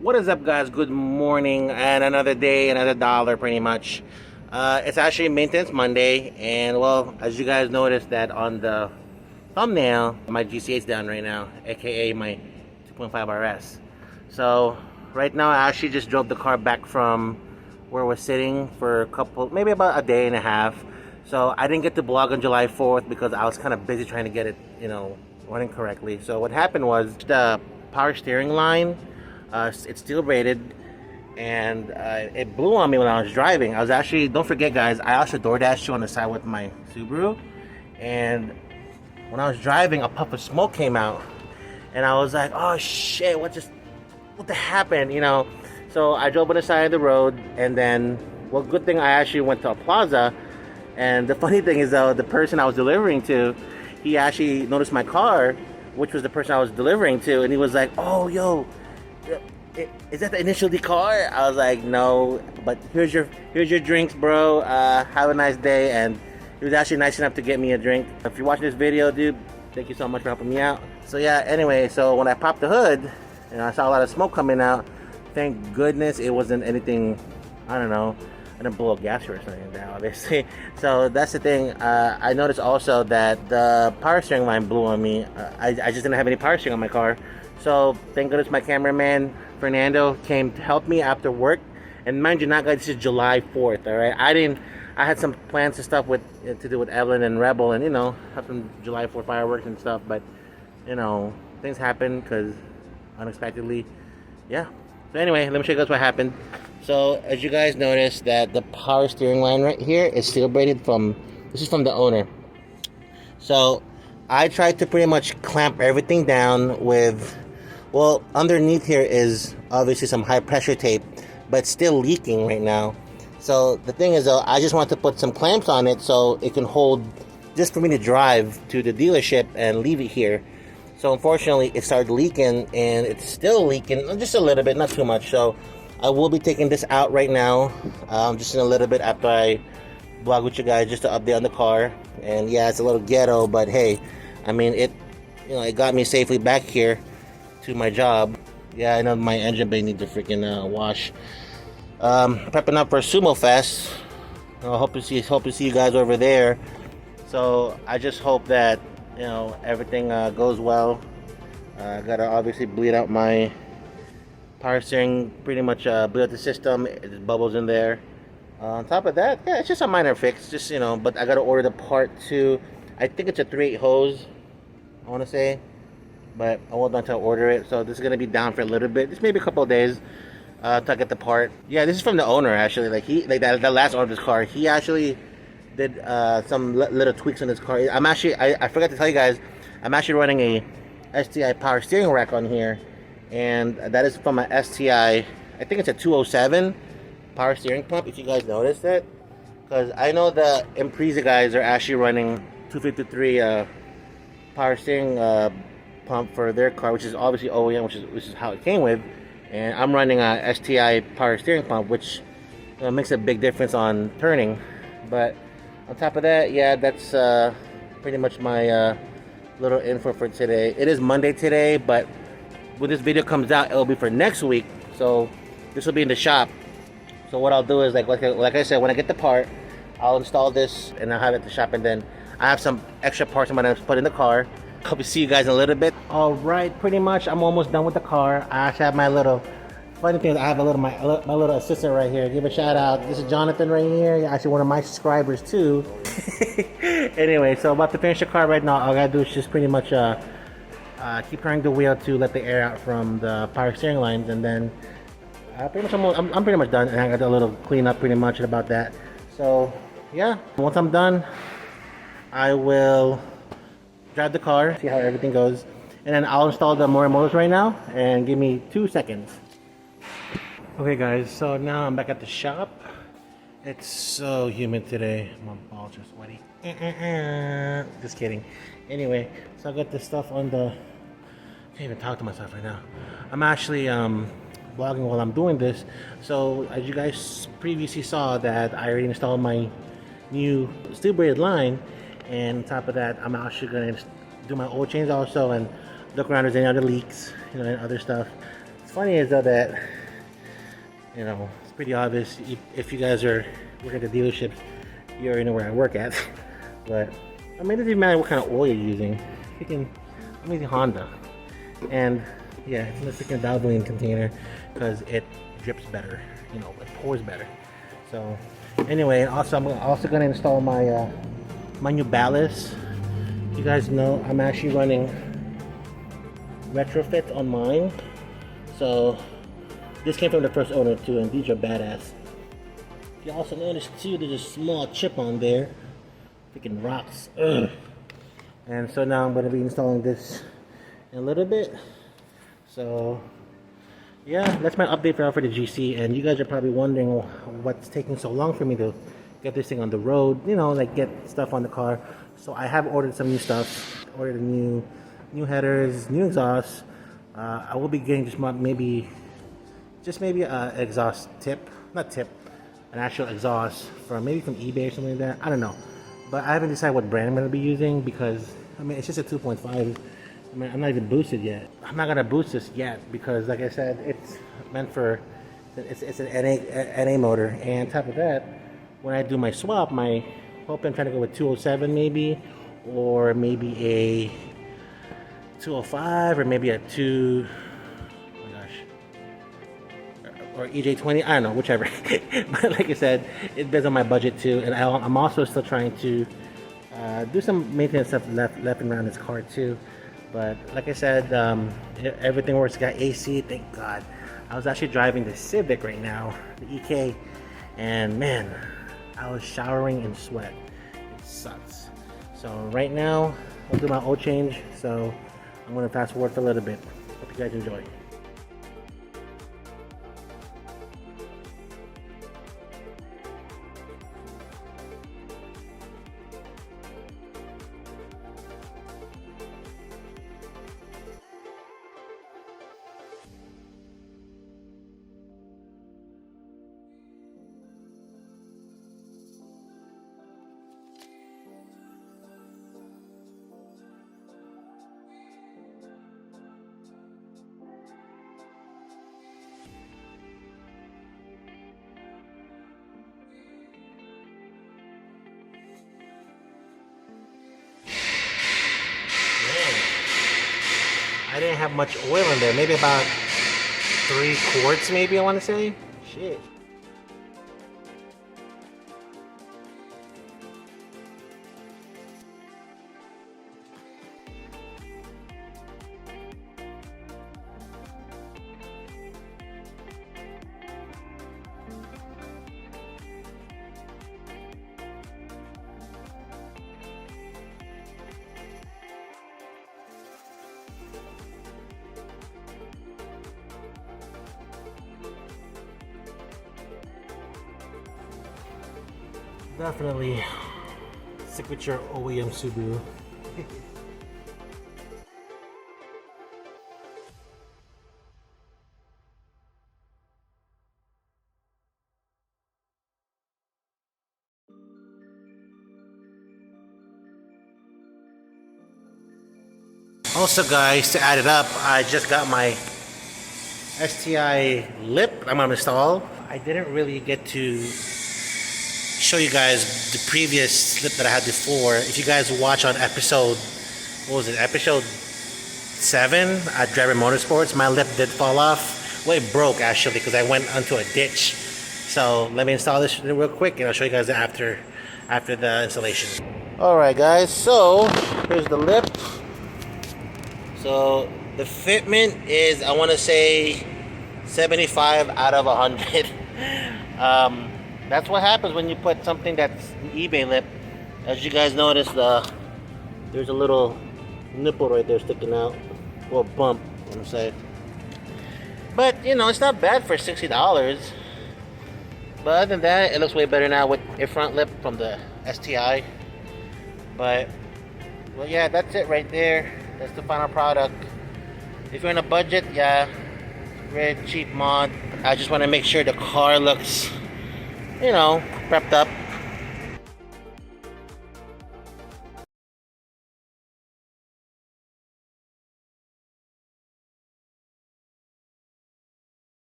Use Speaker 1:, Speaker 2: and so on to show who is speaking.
Speaker 1: What is up, guys? Good morning, and another day, another dollar, pretty much. It's actually Maintenance Monday, and well, as you guys noticed that on the thumbnail, my GC8's down right now, aka my 2.5 RS. So right now, I actually just drove the car back from where we're sitting for a couple, maybe about a day and a half. So I didn't get to vlog on July 4th because I was kind of busy trying to get it, running correctly. So what happened was the power steering line, it's steel braided, and it blew on me when I was driving. I was actually, don't forget guys, I also door dashed you on the side with my Subaru, and when I was driving, a puff of smoke came out, and I was like, oh shit, what the happened, So I drove on the side of the road, and then, well, good thing I actually went to a plaza. And the funny thing is, though, the person I was delivering to, he actually noticed my car, which was the person I was delivering to, and he was like, oh, yo, is that the initial D car? I was like, no, but here's your drinks, bro. Have a nice day. And he was actually nice enough to get me a drink. If you're watching this video, dude, thank you so much for helping me out. So yeah, anyway, so when I popped the hood and I saw a lot of smoke coming out, thank goodness it wasn't anything, I don't know, I didn't blow a gasket or something like that, obviously. So that's the thing. I noticed also that the power steering line blew on me. I just didn't have any power steering on my car. So thank goodness my cameraman Fernando came to help me after work. And mind you, not guys, this is July 4th. All right, I had some plans and stuff to do with Evelyn and Rebel, and have some July 4th fireworks and stuff. But things happen because unexpectedly, yeah. So anyway, let me show you guys what happened. So as you guys notice that the power steering line right here is steel braided this is from the owner. So I tried to pretty much clamp everything down with, well, underneath here is obviously some high pressure tape, but it's still leaking right now. So the thing is, though, I just want to put some clamps on it so it can hold, just for me to drive to the dealership and leave it here. So unfortunately, it started leaking, and it's still leaking, just a little bit, not too much. So I will be taking this out right now, just in a little bit after I vlog with you guys, just to update on the car. And yeah, it's a little ghetto, but hey, I mean, it got me safely back here to my job. Yeah, I know my engine bay needs a freaking wash. Prepping up for Sumo Fest. I hope to see you guys over there. So I just hope that everything goes well. I gotta obviously bleed out my power steering, pretty much bleed out the system. There's bubbles in there. On top of that, yeah, it's just a minor fix, just but I gotta order the part too. I think it's a 3/8 hose, I want to say, but I won't until I order it. So this is gonna be down for a little bit, just maybe a couple of days till I get the part. Yeah, this is from the owner actually. The last owner of this car, he actually did some little tweaks on his car. I forgot to tell you guys, I'm actually running a STI power steering rack on here, and that is from a STI. I think it's a 207 power steering pump. If you guys noticed it, because I know the Impreza guys are actually running 253 power steering pump for their car, which is obviously OEM, which is how it came with. And I'm running a STI power steering pump, which makes a big difference on turning. But on top of that, yeah, that's pretty much my little info for today. It is Monday today, but when this video comes out, it'll be for next week. So this will be in the shop. So what I'll do is, like I said, when I get the part, I'll install this and I'll have it at the shop, and then I have some extra parts I'm gonna put in the car. Hope to see you guys in a little bit. All right, pretty much I'm almost done with the car. I actually have my little, funny thing is I have my little assistant right here. Give a shout out. This is Jonathan right here. You're actually one of my subscribers too. Anyway, so about to finish the car right now. All I gotta do is just pretty much keep turning the wheel to let the air out from the power steering lines, and then pretty much I'm pretty much done, and I got a little cleanup pretty much about that. So yeah, once I'm done, I will drive the car, see how everything goes, and then I'll install the motor motors right now, and give me 2 seconds. Okay guys, so now I'm back at the shop. It's so humid today. My balls are sweaty. Just kidding. Anyway, so I got this stuff on the, I can't even talk to myself right now. I'm actually vlogging while I'm doing this. So as you guys previously saw, that I already installed my new steel braided line, and on top of that, I'm actually going to do my oil change also and look around if there's any other leaks, and other stuff. It's funny is though that You know, it's pretty obvious. If you guys are working at the dealership, you already know where I work at. But I mean, it doesn't matter what kind of oil you're using. I'm using Honda, and yeah, it's in a freaking Valvoline container because it drips better. You know, it pours better. So anyway, also I'm also gonna install my my new ballast. You guys know I'm actually running retrofit on mine. So this came from the first owner too, and these are badass. You also notice too, there's a small chip on there. Freaking rocks. Ugh. And so now I'm going to be installing this in a little bit. So yeah, that's my update for the GC. And you guys are probably wondering what's taking so long for me to get this thing on the road. You know, like get stuff on the car. So I have ordered some new stuff. Ordered a new headers, new exhaust. I will be getting just maybe an exhaust tip, not tip, an actual exhaust from eBay or something like that. I don't know. But I haven't decided what brand I'm going to be using because, I mean, it's just a 2.5. I mean, I'm not even boosted yet. I'm not going to boost this yet because, like I said, it's meant for, it's an NA motor. And on top of that, when I do my swap, I'm trying to go with 207 maybe, or maybe a 205, or maybe a 2, oh my gosh, or EJ20, I don't know, whichever. But like I said, it depends on my budget too, and I'm also still trying to do some maintenance stuff left and around this car too. But like I said, everything works. Got AC, thank God. I was actually driving the Civic right now, the EK, and man, I was showering in sweat. It sucks. So right now, I'll do my oil change. So I'm gonna fast forward for a little bit. Hope you guys enjoy. I didn't have much oil in there, maybe about 3 quarts maybe, I want to say. Shit. Definitely signature OEM Subaru. Also guys, to add it up, I just got my STI lip I'm gonna install. I didn't really get to show you guys the previous lip that I had before. If you guys watch on episode, what was it, episode 7 at Driving Motorsports, my lip did fall off. Well, it broke actually because I went onto a ditch. So let me install this real quick and I'll show you guys after the installation. Alright guys, so here's the lip. So the fitment is, I want to say 75 out of 100. That's what happens when you put something that's an eBay lip. As you guys notice, there's a little nipple right there sticking out, or bump, I'm saying. But you know, it's not bad for $60. But other than that, it looks way better now with a front lip from the STI. But well, yeah, that's it right there. That's the final product. If you're in a budget, yeah, red cheap mod. I just want to make sure the car looks, you know, prepped up.